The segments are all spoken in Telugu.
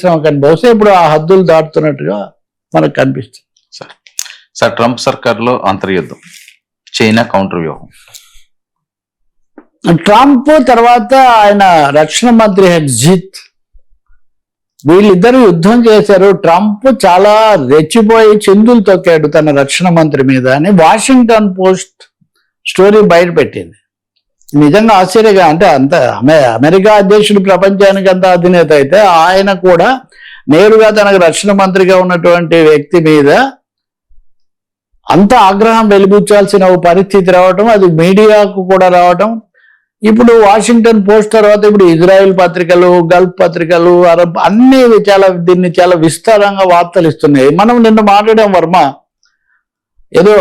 చేస్తున్నాం, కానీ బహుశా ఇప్పుడు ఆ హద్దులు దాటుతున్నట్టుగా మనకు కనిపిస్తుంది. సార్ ట్రంప్ సర్కార్లో అంతర్యుద్ధం, చైనా కౌంటర్ వ్యూహం. ట్రంప్ తర్వాత ఆయన రక్షణ మంత్రి హెగ్జిత్, వీళ్ళిద్దరు యుద్ధం చేశారు. ట్రంప్ చాలా రెచ్చిపోయి చిందులు తొక్కాడు తన రక్షణ మంత్రి మీద అని వాషింగ్టన్ పోస్ట్ స్టోరీ బయట పెట్టింది. నిజంగా ఆశ్చర్యంగా, అంటే అంత అమెరికా అధ్యక్షుడు ప్రపంచానికి అంత అధినేత అయితే ఆయన కూడా నేరుగా తనకు రక్షణ మంత్రిగా ఉన్నటువంటి వ్యక్తి మీద అంత ఆగ్రహం వెలిబుచ్చాల్సిన పరిస్థితి రావటం, అది మీడియాకు కూడా రావటం. ఇప్పుడు వాషింగ్టన్ పోస్ట్ తర్వాత ఇప్పుడు ఇజ్రాయెల్ పత్రికలు, గల్ఫ్ పత్రికలు, అరబ్ అన్ని దీన్ని చాలా విస్తారంగా వార్తలు ఇస్తున్నాయి. మనం నిన్న మాట్లాడాం వర్మ, ఏదో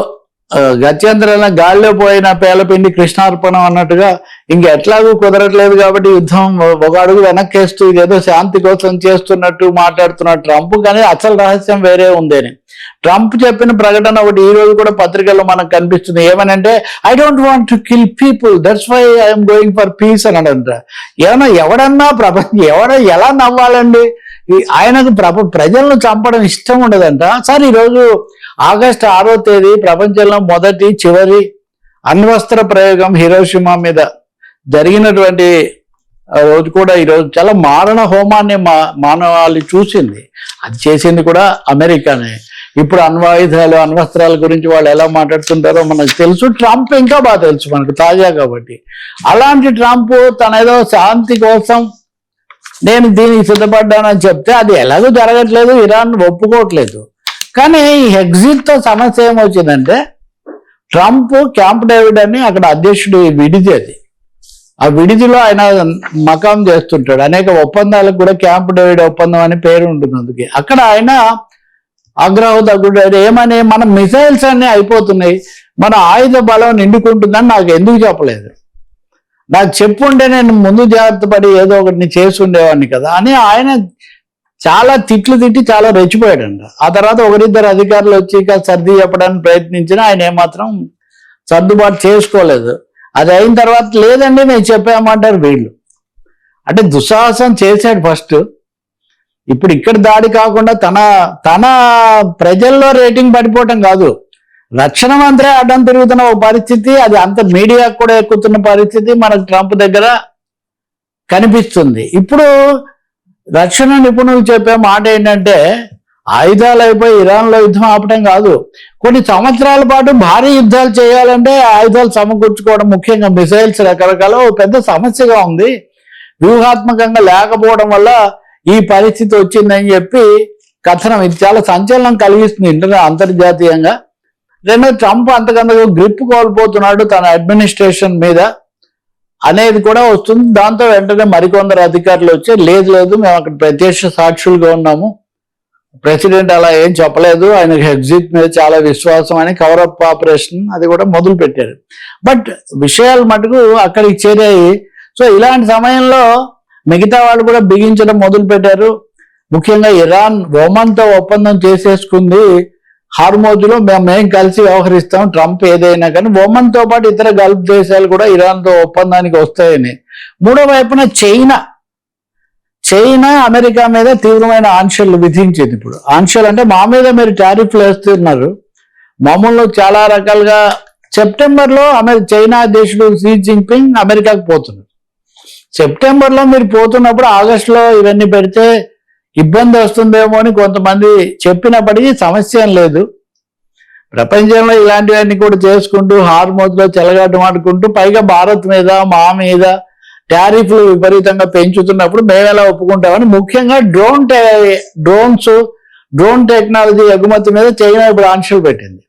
గత్యంతరాల గాల్లో పోయిన పేలపిండి కృష్ణార్పణం అన్నట్టుగా ఇంకెట్లాగూ కుదరట్లేదు కాబట్టి యుద్ధం ఒక అడుగు వెనక్కేస్తూ ఇదేదో శాంతి కోసం చేస్తున్నట్టు మాట్లాడుతున్న ట్రంప్, కానీ అసలు రహస్యం వేరే ఉందని ట్రంప్ చెప్పిన ప్రకటన ఒకటి ఈ రోజు కూడా పత్రికల్లో మనకు కనిపిస్తుంది. ఏమనంటే, I don't want to kill people, that's why I'm going for peace అని అంట. ఎవడన్నా ప్రపంచం ఎలా నవ్వాలండి? ఆయనకు ప్రజలను చంపడం ఇష్టం ఉండదంట. సార్, ఈరోజు ఆగస్టు 6వ తేదీ ప్రపంచంలో చివరి అణ్వస్త్ర ప్రయోగం హిరోషిమా మీద జరిగినటువంటి రోజు కూడా ఈరోజు చాలా మారణ హోమాన్ని మానవాళి చూసింది. అది చేసింది కూడా అమెరికానే. ఇప్పుడు అణ్వాయుధాలు, అణ్వస్త్రాల గురించి వాళ్ళు ఎలా మాట్లాడుతుంటారో మనకు తెలుసు. ట్రంప్ ఇంకా బాగా తెలుసు మనకు తాజా కాబట్టి. అలాంటి ట్రంప్ తనేదో శాంతి కోసం నేను దీనికి సిద్ధపడ్డానని చెప్తే అది ఎలాగో జరగట్లేదు, ఇరాన్ ఒప్పుకోవట్లేదు. కానీ ఈ ఎగ్జిట్తో సమస్య ఏమొచ్చిందంటే, ట్రంప్ క్యాంప్ డేవిడ్ అని అక్కడ అధ్యక్షుడు విడిది, అది ఆ విడిదిలో ఆయన మకాం చేస్తుంటాడు. అనేక ఒప్పందాలకు కూడా క్యాంప్ డేవిడ్ ఒప్పందం అని పేరు ఉంటుంది. అందుకే అక్కడ ఆయన ఆగ్రహం తగ్గుతాడు. ఏమని, మన మిసైల్స్ అన్నీ అయిపోతున్నాయి, మన ఆయుధ బలం నిండుకుంటుందని నాకు ఎందుకు చెప్పలేదు, నాకు చెప్పుంటే నేను ముందు జాగ్రత్త పడి ఏదో ఒకటి చేసి ఉండేవాడిని కదా అని ఆయన చాలా తిట్టి చాలా రెచ్చిపోయాడంట. ఆ తర్వాత ఒకరిద్దరు అధికారులు వచ్చి సర్ది చెప్పడానికి ప్రయత్నించినా ఆయన ఏమాత్రం సర్దుబాటు చేసుకోలేదు. అది అయిన తర్వాత లేదండి నేను చెప్పామంటారు వీళ్ళు. అంటే దుస్సాహసం చేశాడు ఫస్ట్. ఇప్పుడు ఇక్కడ దాడి కాకుండా తన ప్రజల్లో రేటింగ్ పడిపోవటం కాదు, రక్షణ మంత్రి అడ్డం తిరుగుతున్న ఒక పరిస్థితి, అది అంత మీడియాకు కూడా ఎక్కుతున్న పరిస్థితి మనకు ట్రంప్ దగ్గర కనిపిస్తుంది. ఇప్పుడు రక్షణ నిపుణులు చెప్పే మాట ఏంటంటే, ఆయుధాలు అయిపోయి ఇరాన్లో యుద్ధం ఆపటం కాదు, కొన్ని సంవత్సరాల పాటు భారీ యుద్ధాలు చేయాలంటే ఆయుధాలు సమకూర్చుకోవడం, ముఖ్యంగా మిసైల్స్ రకరకాల పెద్ద సమస్యగా ఉంది, వ్యూహాత్మకంగా లేకపోవడం వల్ల ఈ పరిస్థితి వచ్చిందని చెప్పి కథనం. ఇది చాలా సంచలనం కలిగిస్తుంది అంతర్జాతీయంగా. రెండో, ట్రంప్ అంతకంతకు గ్రిప్ కోల్పోతున్నాడు తన అడ్మినిస్ట్రేషన్ మీద అనేది కూడా వస్తుంది. దాంతో వెంటనే మరికొందరు అధికారులు వచ్చి లేదు మేము అక్కడ ప్రత్యక్ష సాక్షులుగా ఉన్నాము, ప్రెసిడెంట్ అలా ఏం చెప్పలేదు, ఆయనకు ఎగ్జిట్ మీద చాలా విశ్వాసం అని కవరప్ ఆపరేషన్ అది కూడా మొదలు పెట్టారు. బట్ విషయాలు మటుకు అక్కడికి చేరాయి. సో ఇలాంటి సమయంలో మిగతా వాళ్ళు కూడా బిగించడం మొదలు పెట్టారు. ముఖ్యంగా ఇరాన్ ఒమన్తో ఒప్పందం చేసేసుకుంది, హార్మోజులో మేం కలిసి వ్యవహరిస్తాం ట్రంప్ ఏదైనా కానీ, ఒమన్తో పాటు ఇతర గల్ఫ్ దేశాలు కూడా ఇరాన్తో ఒప్పందానికి వస్తాయని. మూడో వైపున చైనా అమెరికా మీద తీవ్రమైన ఆంక్షలు విధించింది. ఇప్పుడు ఆంక్షలు అంటే మా మీద మీరు టారిఫ్లు వేస్తున్నారు, మామూలు చాలా రకాలుగా. సెప్టెంబర్లో చైనా అధ్యక్షుడు షీ జిన్పింగ్ అమెరికాకు పోతున్నారు. సెప్టెంబర్లో మీరు పోతున్నప్పుడు ఆగస్టులో ఇవన్నీ పెడితే ఇబ్బంది వస్తుందేమో అని కొంతమంది చెప్పినప్పటికీ సమస్య లేదు. ప్రపంచంలో ఇలాంటివన్నీ కూడా చేసుకుంటూ హార్మోజ్లో చెలగాటమాడుకుంటూ పైగా భారత్ మీద మా మీద టారిఫ్లు విపరీతంగా పెంచుతున్నప్పుడు మేము ఎలా ఒప్పుకుంటామని, ముఖ్యంగా డ్రోన్ టెక్నాలజీ ఎగుమతి మీద చైనా ఇప్పుడు ఆంక్షలు పెట్టింది.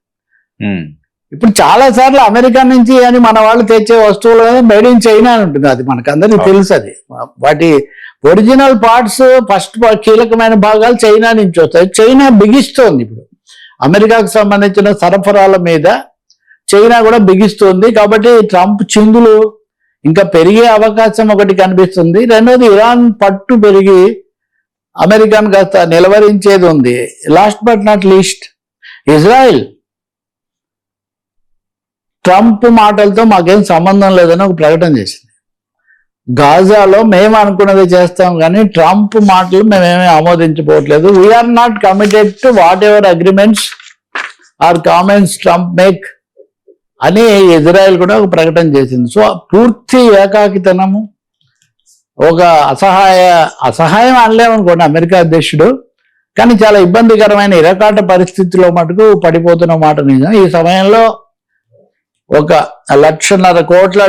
ఇప్పుడు చాలా సార్లు అమెరికా నుంచి అని మన వాళ్ళు తెచ్చే వస్తువులు మేడ్ ఇన్ చైనా అని ఉంటుంది, అది మనకందరికీ తెలుసు. అది వాటి ఒరిజినల్ పార్ట్స్ ఫస్ట్ కీలకమైన భాగాలు చైనా నుంచి వస్తాయి. చైనా బిగిస్తోంది ఇప్పుడు అమెరికాకు సంబంధించిన సరఫరాల మీద, చైనా కూడా బిగిస్తోంది. కాబట్టి ట్రంప్ చిందులు ఇంకా పెరిగే అవకాశం ఒకటి కనిపిస్తుంది. రెండోది, ఇరాన్ పట్టు పెరిగి అమెరికాను కాస్త నిలవరించేది ఉంది. Last but not least, Israel Trump మాటలతో మాకేం సంబంధం లేదని ఒక ప్రకటన చేసింది. గాజాలో మేము అనుకున్నది చేస్తాం కానీ ట్రంప్ మాటలు మేమేమీ ఆమోదించబోట్లేదు. We're not committed to whatever agreements or comments Trump make అని ఇజ్రాయెల్ కూడా ఒక ప్రకటన చేసింది. సో పూర్తి ఏకాకితనము, ఒక అసహాయం అనలేమనుకోండి అమెరికా అధ్యక్షుడు, కానీ చాలా ఇబ్బందికరమైన ఇరకాట పరిస్థితిలో మటుకు పడిపోతున్న మాట నిజం. ఈ సమయంలో ఒక $1.5 కోట్ల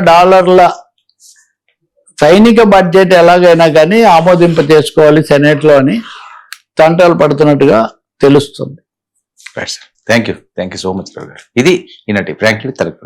సైనిక బడ్జెట్ ఎలాగైనా కానీ ఆమోదింప చేసుకోవాలి సెనేట్లో అని తంటాలు పడుతున్నట్టుగా తెలుస్తుంది. Thank you so much. ఇది ఈనాటి ఫ్రాంక్లీ తరగతి.